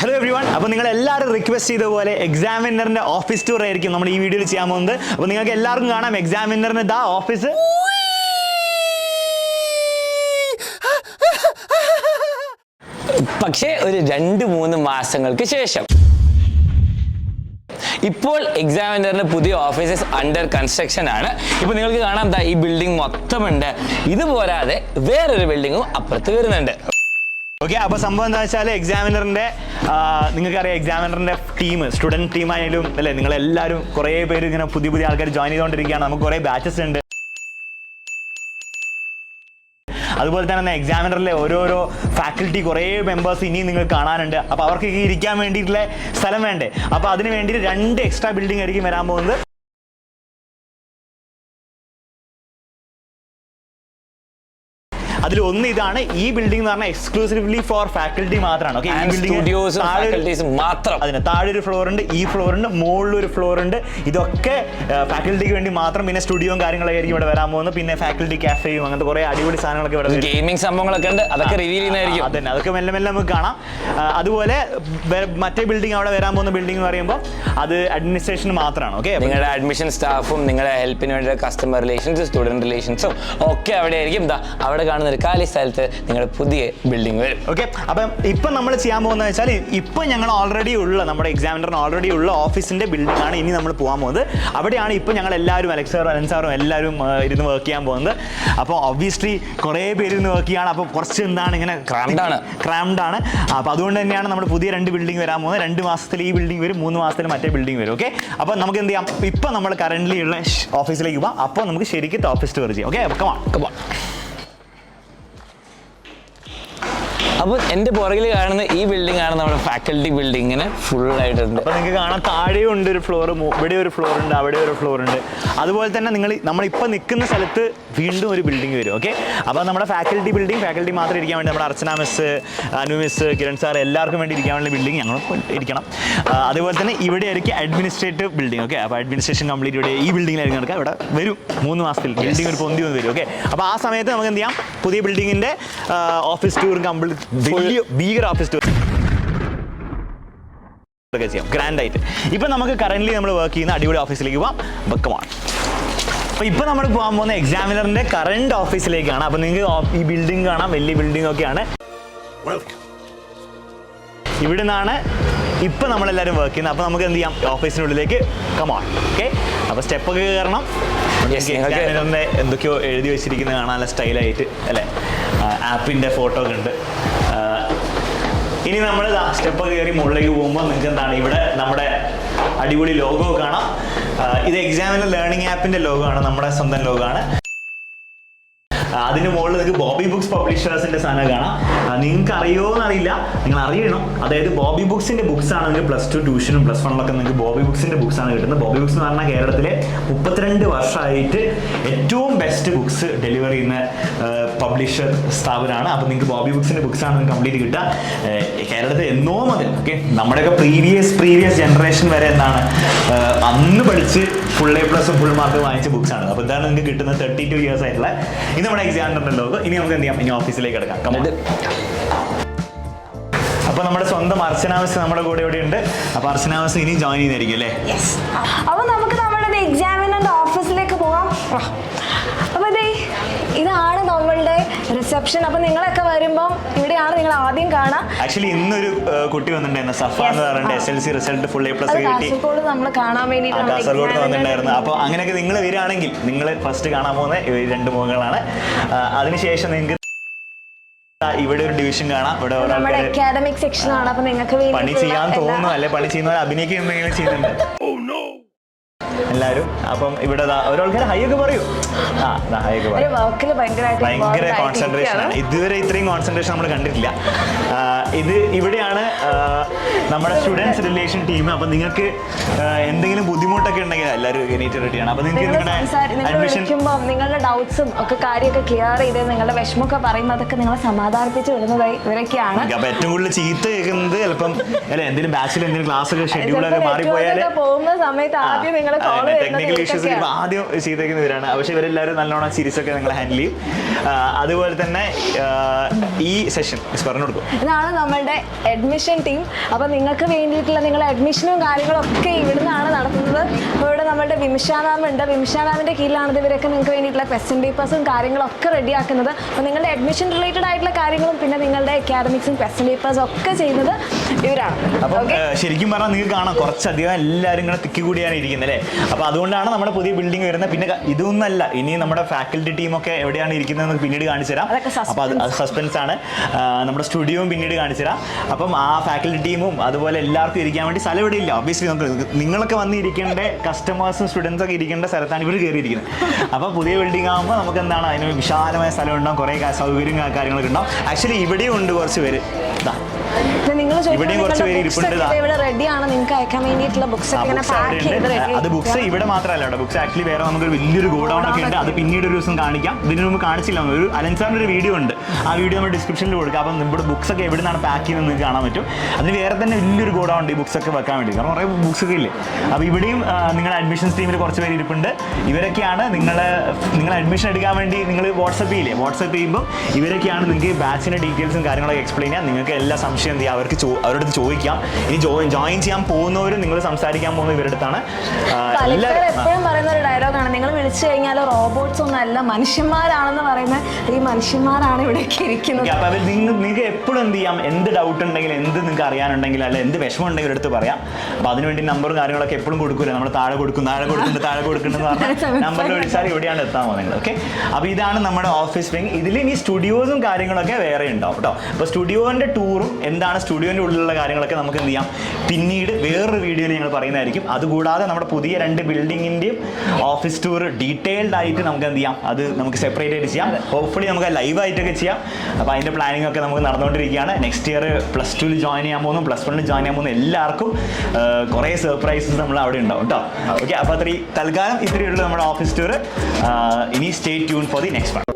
Hello everyone. അപ്പോൾ നിങ്ങൾ എല്ലാവരും റിക്വസ്റ്റ് ചെയ്ത പോലെ എക്സാമിനറിന്റെ ഓഫീസ് ടൂർ ആയിരിക്കും നമ്മൾ ഈ വീഡിയോയിൽ ചെയ്യാൻ പോകുന്നത്. അപ്പോൾ നിങ്ങൾക്ക് എല്ലാവർക്കും കാണാം എക്സാമിനറിന്റെ ദാ ഓഫീസ്. പക്ഷേ ഒരു 2-3 മാസങ്ങൾക്ക് ശേഷം ഇപ്പോൾ എക്സാമിനറിന് പുതിയ ഓഫീസസ് അണ്ടർ കൺസ്ട്രക്ഷൻ ആണ്. ഇപ്പോൾ നിങ്ങൾക്ക് കാണാം ഈ ബിൽഡിംഗ് മൊത്തമുണ്ട്. ഇത് പോരാതെ വേറൊരു ബിൽഡിങ്ങും അപ്പുറത്ത് വരുന്നുണ്ട്. ഓക്കെ, അപ്പോൾ സംഭവം എന്താ വെച്ചാൽ എക്സാമിനറിന്റെ നിങ്ങൾക്കറിയാം എക്സാമിനറിന്റെ ടീം സ്റ്റുഡൻറ് ടീം ആയാലും അല്ലേ, നിങ്ങളെല്ലാവരും കുറേ പേര് ഇങ്ങനെ പുതിയ ആൾക്കാർ ജോയിൻ ചെയ്തുകൊണ്ടിരിക്കുകയാണ്. നമുക്ക് കുറേ ബാച്ചസ് ഉണ്ട്. അതുപോലെ തന്നെ എക്സാമിനറിലെ ഓരോരോ ഫാക്കൽറ്റി കുറേ മെമ്പേഴ്സ് ഇനിയും നിങ്ങൾക്ക് കാണാനുണ്ട്. അപ്പോൾ അവർക്ക് ഇരിക്കാൻ വേണ്ടിയിട്ടുള്ള സ്ഥലം വേണ്ടേ? അപ്പോൾ അതിന് വേണ്ടിയിട്ട് 2 എക്സ്ട്രാ ബിൽഡിംഗ് ആയിരിക്കും വരാൻ പോകുന്നത്. അതിൽ ഒന്ന് ഇതാണ്. ഈ ബിൽഡിംഗ് എന്ന് പറഞ്ഞാൽ എക്സ്ക്ലൂസീവ്ലി ഫോർ ഫാക്കൽറ്റി മാത്രമാണ്. ഓക്കെ, ഈ ബിൽഡിംഗ് മാത്രം. അതിന് താഴെ ഒരു ഫ്ലോർ ഉണ്ട്, ഈ ഫ്ലോർ ഉണ്ട്, മുകളിൽ ഒരു ഫ്ലോർ ഉണ്ട്. ഇതൊക്കെ ഫാക്കൽറ്റിക്ക് വേണ്ടി മാത്രം. പിന്നെ സ്റ്റുഡിയോയും കാര്യങ്ങളൊക്കെ ആയിരിക്കും ഇവിടെ വരാൻ പോകുന്നത്. പിന്നെ ഫാക്കൽറ്റി കാഫേയും അങ്ങനത്തെ കുറേ അടിപൊളി സാധനങ്ങളൊക്കെ ഇവിടെ, ഗെയിമിംഗ് സംഭവങ്ങളൊക്കെ ഉണ്ട്. അതൊക്കെ റിവീൽ ചെയ്യുന്നതായിരിക്കും. അതന്നെ, അതൊക്കെ മെല്ലെ മെല്ലെ നമുക്ക് കാണാം. അതുപോലെ മറ്റേ ബിൽഡിംഗ് അവിടെ വരാൻ പോകുന്ന ബിൽഡിംഗ് എന്ന് പറയുമ്പോൾ അത് അഡ്മിനിസ്ട്രേഷൻ മാത്രമാണ്. ഓക്കെ, നിങ്ങളുടെ അഡ്മിഷൻ സ്റ്റാഫും നിങ്ങളുടെ ഹെൽപ്പിന് വേണ്ടി കസ്റ്റമർ റിലേഷൻസും സ്റ്റുഡന്റ് റിലേഷൻസും ഒക്കെ അവിടെ ആയിരിക്കും. അവിടെ കാണുന്ന ഒരു കാലി സ്ഥലത്ത് നിങ്ങളുടെ പുതിയ ബിൽഡിംഗ് വരും. ഓക്കെ, അപ്പം ഇപ്പം നമ്മൾ ചെയ്യാൻ പോകുന്നത് വെച്ചാൽ ഇപ്പം ഞങ്ങൾ ഓൾറെഡി ഉള്ള നമ്മുടെ എക്സാമിനറിന് ഓൾറെഡി ഉള്ള ഓഫീസിന്റെ ബിൽഡിംഗ് ആണ് ഇനി നമ്മൾ പോകാൻ പോകുന്നത്. അവിടെയാണ് ഇപ്പം ഞങ്ങൾ എല്ലാവരും അലൻ സാറും എല്ലാവരും ഇരുന്ന് വർക്ക് ചെയ്യാൻ പോകുന്നത്. അപ്പോൾ ഒബ്വിയസ്ലി കുറേ പേര് ഇരുന്ന് വർക്ക് ചെയ്യാണ്. അപ്പോൾ കുറച്ച് എന്താണ് ഇങ്ങനെ ക്രാംഡ് ആണ്. അപ്പോൾ അതുകൊണ്ട് തന്നെയാണ് നമ്മൾ പുതിയ 2 ബിൽഡിംഗ് വരാൻ പോകുന്നത്. 2 മാസത്തിൽ ഈ ബിൽഡിംഗ് വരും, 3 മാസത്തിൽ മറ്റേ ബിൽഡിംഗ് വരും. ഓക്കെ, അപ്പോൾ നമുക്ക് എന്ത് ചെയ്യാം, ഇപ്പം നമ്മൾ കറൻ്റ്ലി ഉള്ള ഓഫീസിലേക്ക് പോകാം. അപ്പോൾ നമുക്ക് ശരിക്കും ഓഫീസ് ടൂർ ചെയ്യാം. Okay, come on. അപ്പോൾ എൻ്റെ പുറകിൽ കാണുന്ന ഈ ബിൽഡിംഗ് ആണ് നമ്മുടെ ഫാക്കൽറ്റി ബിൽഡിങ്ങിന് ഫുൾ ആയിട്ടുണ്ട്. അപ്പോൾ നിങ്ങൾക്ക് കാണാം താഴെയും ഉണ്ട് ഒരു ഫ്ലോർ, ഇവിടെ ഒരു ഫ്ലോർ ഉണ്ട്, അവിടെ ഒരു ഫ്ലോർ ഉണ്ട്. അതുപോലെ തന്നെ നമ്മളിപ്പോൾ നിൽക്കുന്ന സ്ഥലത്ത് വീണ്ടും ഒരു ബിൽഡിംഗ് വരും. ഓക്കെ, അപ്പോൾ നമ്മുടെ ഫാക്കൽറ്റി ബിൽഡിംഗ് ഫാക്കൽറ്റി മാത്രം ഇരിക്കാൻ വേണ്ടി നമ്മുടെ Archana miss, Anu miss, Kiran sir എല്ലാവർക്കും വേണ്ടി ഇരിക്കാൻ വേണ്ടി ബിൽഡിംഗ് ഞങ്ങൾ ഇരിക്കണം. അതുപോലെ തന്നെ ഇവിടെ ആയിരിക്കും അഡ്മിനിസ്ട്രേറ്റീവ് ബിൽഡിംഗ്. ഓക്കെ, അപ്പോൾ അഡ്മിനിസ്ട്രേഷൻ കംപ്ലീറ്റ് ഇവിടെ ഈ ബിൽഡിങ്ങിലായിരിക്കും നടക്കുക. ഇവിടെ വരും 3 മാസത്തിൽ ബിൽഡിംഗ് ഒരു പൊന്തി വന്ന് വരും. ഓക്കെ, അപ്പോൾ ആ സമയത്ത് നമുക്ക് എന്ത് ചെയ്യാം, പുതിയ ബിൽഡിങ്ങിൻ്റെ ഓഫീസ് ടൂർ കംപ്ലീറ്റ് ഭീകര ഓഫീസ് ടൂർ ചെയ്യാം ഗ്രാൻഡ് ആയിട്ട്. ഇപ്പം നമുക്ക് കറൻ്റ്ലി നമ്മൾ വർക്ക് ചെയ്യുന്ന അടിപൊളി ഓഫീസിലേക്ക് പോകാം. ബക്കമാണ്. അപ്പോൾ ഇപ്പോൾ നമ്മൾ പോകാൻ പോകുന്ന എക്സാമിനറിൻ്റെ കറണ്ട് ഓഫീസിലേക്കാണ്. അപ്പോൾ നിങ്ങൾക്ക് ഈ ബിൽഡിംഗ് കാണാം, വലിയ ബിൽഡിംഗ് ഒക്കെയാണ്. ഇവിടെ നിന്നാണ് ഇപ്പം നമ്മളെല്ലാവരും വർക്ക് ചെയ്യുന്നത്. അപ്പോൾ നമുക്ക് എന്ത് ചെയ്യാം, ഓഫീസിനുള്ളിലേക്ക് കമാൺ. ഓക്കെ, അപ്പോൾ സ്റ്റെപ്പൊക്കെ കയറണം. എക്സാമിനറിൻ്റെ എന്തൊക്കെയോ എഴുതി വെച്ചിരിക്കുന്നത് കാണാനുള്ള സ്റ്റൈലായിട്ട് അല്ലേ, ആപ്പിൻ്റെ ഫോട്ടോ ഒക്കെ ഉണ്ട്. ഇനി നമ്മൾ സ്റ്റെപ്പ് കയറി മുകളിലേക്ക് പോകുമ്പോൾ നിങ്ങൾക്ക് എന്താണ് ഇവിടെ നമ്മുടെ അടിപൊളി ലോഗോ കാണാം. ഇത് എക്സാമിനർ ലേണിംഗ് ആപ്പിൻ്റെ ലോഗോ ആണ്, നമ്മുടെ സ്വന്തം ലോഗോ ആണ്. അതിന് മുകളിൽ നിങ്ങൾക്ക് ബോബി ബുക്സ് പബ്ലിഷേഴ്സിന്റെ സാധനം കാണാം. നിങ്ങൾക്ക് അറിയുമോയെന്നറിയില്ല, നിങ്ങൾ അറിയണം. അതായത് ബോബി ബുക്സിന്റെ ബുക്സ് ആണ് നിങ്ങൾക്ക് +2 ട്യൂഷനും +1 നിങ്ങൾക്ക് ബോബി ബുക്സിന്റെ ബുക്സ് ആണ് കിട്ടുന്നത്. ബോബി ബുക്സ് എന്ന് പറഞ്ഞാൽ കേരളത്തിലെ 32 വർഷമായിട്ട് ഏറ്റവും ബെസ്റ്റ് ബുക്സ് ഡെലിവർ ചെയ്യുന്ന പബ്ലിഷർ സ്ഥാപനമാണ്. അപ്പോൾ നിങ്ങൾക്ക് ബോബി ബുക്സിന്റെ ബുക്സ് ആണ് നിങ്ങൾക്ക് കംപ്ലീറ്റ് കിട്ടുക. കേരളത്തിൽ എന്നോ മുതൽ ഓക്കെ, നമ്മുടെയൊക്കെ പ്രീവിയസ് ജനറേഷൻ വരെ എന്താണ് അന്ന് പഠിച്ച് ഫുൾ A+ ഫുൾ മാർക്ക് വാങ്ങിച്ച ബുക്സ് ആണ്. അപ്പോൾ ഇതാണ് നിങ്ങൾക്ക് കിട്ടുന്നത് 32 ഇയേഴ്സ് ആയിട്ടുള്ള. ഇത് നമ്മുടെ എക്സാമിനറിന്റെ ലോഗോ. ഇനി നമുക്ക് എന്ത് ചെയ്യാം, ഇനി ഓഫീസിലേക്ക് കിടക്കാം. അപ്പോൾ നമ്മുടെ സ്വന്തം അർച്ചനാവസ് നമ്മുടെ കൂടെ ഇവിടെ ഉണ്ട്. അപ്പോൾ അർച്ചനാവസ് ഇനി ജോയിൻ ചെയ്തായിരിക്കും അല്ലേ? അപ്പോൾ നമുക്ക് നമ്മുടെ എക്സാമിനറിന്റെ ഓഫീസിലേക്ക് പോകാം. അപ്പോൾ ഇതാണ് നമ്മളുടെ റിസപ്ഷൻ. അപ്പോൾ നിങ്ങളൊക്കെ വരുമ്പോൾ ഇവിടെയാണ് നിങ്ങൾ ആദ്യം കാണാം. ആക്ച്വലി ഇന്നൊരു കുട്ടി വന്നിട്ടുണ്ടായിരുന്നു, സഫ എന്ന് പറഞ്ഞിട്ട് SLC റിസൾട്ട് ഫുൾ A+ കിട്ടി. കാസർഗോഡ് നമ്മൾ കാണാൻ വേണ്ടിയിട്ട് കാസർഗോഡ് വന്നിട്ടുണ്ടായിരുന്നു. അപ്പോൾ അങ്ങനെയൊക്കെ നിങ്ങൾ വരികയാണെങ്കിൽ നിങ്ങൾ ഫസ്റ്റ് കാണാൻ പോകുന്ന 2 മുഖങ്ങളാണ്. അതിനുശേഷം നിങ്ങൾക്ക് ഇവിടെ ഒരു ഡിവിഷൻ കാണാം. ഇവിടെ അക്കാഡമിക് സെക്ഷൻ ആണ്. അപ്പോൾ നിങ്ങൾക്ക് പണി ചെയ്യാൻ തോന്നുന്നു അല്ലെ, പണി ചെയ്യുന്നവർ അഭിനയിക്കുകയും ചെയ്യുന്നുണ്ട് എല്ലാവരും. അപ്പം ഇവിടെ ഒരാൾക്കാർ ഹൈ ഒക്കെ പറയൂ. ഹൈ ഒക്കെ പറയും. ഭയങ്കര കോൺസെൻട്രേഷൻ ആണ്. ഇതുവരെ ഇത്രയും കോൺസെൻട്രേഷൻ നമ്മൾ കണ്ടിട്ടില്ല. ഇവിടെയാണ് നമ്മുടെ സ്റ്റുഡൻസ് റിലേഷൻ ടീം. അപ്പം നിങ്ങൾക്ക് എന്തെങ്കിലും ബുദ്ധിമുട്ടൊക്കെ ഉണ്ടെങ്കിൽ എല്ലാവരും എണീറ്റ് റെഡിയാണ്. അപ്പം നിങ്ങൾക്ക് അഡ്മിഷൻ നിങ്ങളുടെ ഡൗട്ട്സും ഒക്കെ കാര്യമൊക്കെ ക്ലിയർ ചെയ്ത് നിങ്ങളുടെ വിഷമമൊക്കെ പറയുമ്പോൾ അതൊക്കെ നിങ്ങളെ സമാധാനിപ്പിച്ച് വിടുന്നതായി ഇവരൊക്കെയാണ്. അപ്പം ഏറ്റവും കൂടുതൽ ചീത്ത കേൾക്കുന്നത് ചിലപ്പം അല്ലെ എന്തെങ്കിലും ബാച്ചിൽ എന്തെങ്കിലും ക്ലാസ്സൊക്കെ ഷെഡ്യൂളൊക്കെ മാറിപ്പോയാൽ പോകുന്ന സമയത്ത് ആദ്യം നിങ്ങളെ ടെക്നിക്കൽ ഇഷ്യൂസ് ആദ്യം ചെയ്തേക്കുന്ന ഇവരാണ്. പക്ഷെ ഇവരെല്ലാവരും നല്ലോണം സീരീസ് ഒക്കെ നിങ്ങൾ ഹാൻഡിൽ ചെയ്യും. അതുപോലെ തന്നെ ഈ സെഷൻ പറഞ്ഞു കൊടുക്കും. ഇതാണ് നമ്മളുടെ അഡ്മിഷൻ ടീം. അപ്പോൾ നിങ്ങൾക്ക് വേണ്ടിയിട്ടുള്ള നിങ്ങളുടെ അഡ്മിഷനും കാര്യങ്ങളും ഒക്കെ ഇവിടുന്നാണ് നടത്തുന്നത്. അപ്പോൾ ഇവിടെ നമ്മളുടെ വിമിഷ മാം ഉണ്ട്. വിമിഷ മാമിൻ്റെ കീഴിലാണ് ഇവരൊക്കെ നിങ്ങൾക്ക് വേണ്ടിയിട്ടുള്ള ക്വസ്റ്റ്യൻ പേപ്പേഴ്സും കാര്യങ്ങളൊക്കെ റെഡിയാക്കുന്നത്. അപ്പോൾ നിങ്ങളുടെ അഡ്മിഷൻ റിലേറ്റഡ് ആയിട്ടുള്ള കാര്യങ്ങളും പിന്നെ നിങ്ങളുടെ അക്കാഡമിക്സും ക്വസ്റ്റ്യൻ പേപ്പേഴ്സും ഒക്കെ ചെയ്യുന്നത് ഇവരാണ്. അപ്പം ശരിക്കും പറഞ്ഞാൽ നിങ്ങൾക്ക് കാണാം കുറച്ചധികം എല്ലാവരും ഇങ്ങനെ തിക്കി കൂടിയാണ് ഇരിക്കുന്നത് അല്ലേ. അപ്പോൾ അതുകൊണ്ടാണ് നമ്മുടെ പുതിയ ബിൽഡിംഗ് വരുന്നത്. പിന്നെ ഇതൊന്നല്ല, ഇനി നമ്മുടെ ഫാക്കൽറ്റി ടീമൊക്കെ എവിടെയാണ് ഇരിക്കുന്നതെന്ന് പിന്നീട് കാണിച്ചു തരാം. അപ്പോൾ അത് സസ്പെൻസ് ആണ്. നമ്മുടെ സ്റ്റുഡിയോയും പിന്നീട് കാണിച്ചു തരാം. അപ്പം ആ ഫാക്കൽറ്റി ടീമും അതുപോലെ എല്ലാവർക്കും ഇരിക്കാൻ വേണ്ടി സ്ഥലം ഇവിടെ ഇല്ല. ഒബ്വിയസ്ലി നമുക്ക് നിങ്ങളൊക്കെ വന്നിരിക്കേണ്ട കസ്റ്റമേഴ്സും സ്റ്റുഡൻസും ഒക്കെ ഇരിക്കേണ്ട സ്ഥലത്താണ് ഇവർ കയറിയിരിക്കുന്നത്. അപ്പോൾ പുതിയ ബിൽഡിംഗ് ആകുമ്പോൾ നമുക്ക് എന്താണ് അതിന് വിശാലമായ സ്ഥലം ഉണ്ടാവും, കുറേ സൗകര്യം കാര്യങ്ങളൊക്കെ ഉണ്ടാവും. ആക്ച്വലി ഇവിടെയും ഉണ്ട് കുറച്ച് പേര്. ഇവിടെയും കുറച്ച് പേര് ഇരിപ്പുണ്ട്. അത് ബുക്സ് ഇവിടെ മാത്രമല്ല കേട്ടോ. ബുക്സ് ആക്ച്വലി വേറെ നമുക്കൊരു വലിയൊരു ഗോഡൗൺ ഒക്കെ ഉണ്ട്. അത് പിന്നീട് ഒരു ദിവസം കാണിക്കാം. ഇതിന് മുമ്പ് കാണിച്ചില്ല. ഒരു അലൻസാറിന്റെ ഒരു വീഡിയോ ഉണ്ട്. ആ വീഡിയോ നമ്മൾ ഡിസ്ക്രിപ്ഷനിൽ കൊടുക്കാം. അപ്പം നമ്മുടെ ബുക്സ് ഒക്കെ എവിടെ നിന്നാണ് പാക്ക് ചെയ്യുന്നത് നിങ്ങൾക്ക് കാണാൻ പറ്റും. അതിന് വേറെ തന്നെ വലിയൊരു ഗോഡൗൺ ഉണ്ട് ഈ ബുക്സ് ഒക്കെ വെക്കാൻ വേണ്ടി. കാരണം കുറേ ബുക്സ് ഒക്കെ ഇല്ലേ. അപ്പോൾ ഇവിടെയും നിങ്ങളുടെ അഡ്മിഷൻ ടീമിൽ കുറച്ച് പേര് ഇരിപ്പുണ്ട്. ഇവരൊക്കെയാണ് നിങ്ങൾ അഡ്മിഷൻ എടുക്കാൻ വേണ്ടി നിങ്ങൾ വാട്സപ്പ് ചെയ്യുമ്പോൾ ഇവരൊക്കെയാണ് നിങ്ങൾക്ക് ബാച്ചിന്റെ ഡീറ്റെയിൽസും കാര്യങ്ങളൊക്കെ എക്സ്പ്ലെയിൻ ചെയ്യാം. നിങ്ങൾക്ക് എല്ലാ സംശയം എന്ത് ചെയ്യാം അവരുടെ അടുത്ത് ചോദിക്കാം. ഇനി ജോയിൻ ചെയ്യാൻ പോകുന്നവരും നിങ്ങൾ സംസാരിക്കാൻ പോകുന്ന ഇവരുടെ അടുത്താണ്. എപ്പോഴും പറയുന്ന ഒരു ഡയലോഗാണ്, നിങ്ങൾ വിളിച്ചു കഴിഞ്ഞാൽ റോബോട്ട്സ് ഒന്നും അല്ല മനുഷ്യന്മാരാണെന്ന് പറയുന്നത്. ഈ മനുഷ്യന്മാരാണ് ഇവിടെ ഇരിക്കുന്നത്. അപ്പൊ നിങ്ങൾക്ക് എപ്പോഴും എന്ത് ചെയ്യാം, എന്ത് ഡൗട്ട് ഉണ്ടെങ്കിലും എന്ത് നിങ്ങൾക്ക് അറിയാനുണ്ടെങ്കിൽ അല്ല എന്ത് വിഷമം ഉണ്ടെങ്കിൽ എടുത്ത് പറയാം. അപ്പൊ അതിനുവേണ്ടി നമ്പറും കാര്യങ്ങളൊക്കെ എപ്പോഴും കൊടുക്കൂല. നമ്മൾ താഴെ കൊടുക്കുന്നുണ്ടെന്ന് പറഞ്ഞാൽ നമ്പറിൽ വിളിച്ചാൽ ഇവിടെയാണ് എത്താൻ പോകുന്നത്. ഓക്കെ, അപ്പൊ ഇതാണ് നമ്മുടെ ഓഫീസ് വിങ്. ഇതിൽ ഇനി സ്റ്റുഡിയോസും കാര്യങ്ങളൊക്കെ വേറെ ഉണ്ടാവും കേട്ടോ. അപ്പൊ സ്റ്റുഡിയോന്റെ ടൂറും എന്താണ് സ്റ്റുഡിയോന്റെ ഉള്ളിലുള്ള കാര്യങ്ങളൊക്കെ നമുക്ക് എന്ത് ചെയ്യാം പിന്നീട് വേറൊരു വീഡിയോയിൽ ഞങ്ങൾ പറയുന്നതായിരിക്കും. അതുകൂടാതെ നമ്മുടെ പുതിയ 2 ബിൽഡിങ്ങിന്റെയും ഓഫീസ് ടൂർ ഡീറ്റെയിൽഡ് ആയിട്ട് നമുക്ക് എന്ത് ചെയ്യാം, അത് നമുക്ക് സെപ്പറേറ്റ് ആയിട്ട് ചെയ്യാം. ഹോപ്പ്ഫുള്ളി നമുക്ക് ലൈവ് ആയിട്ടൊക്കെ ചെയ്യാം. അപ്പോൾ അതിന്റെ പ്ലാനിങ് ഒക്കെ നമുക്ക് നടന്നുകൊണ്ടിരിക്കുകയാണ്. നെക്സ്റ്റ് ഇയർ +2 ജോയിൻ ചെയ്യാൻ പോകുന്നു, +1 ജോയിൻ ചെയ്യാൻ പോകുന്നു എല്ലാവർക്കും കുറേ സർപ്രൈസസ് നമ്മൾ അവിടെ ഉണ്ടാവും കേട്ടോ. ഓക്കെ, അപ്പോൾ തൽക്കാലം ഇത്രയേ ഉള്ളൂ നമ്മുടെ ഓഫീസ് ടൂർ. ഇനി stay tune for the next one.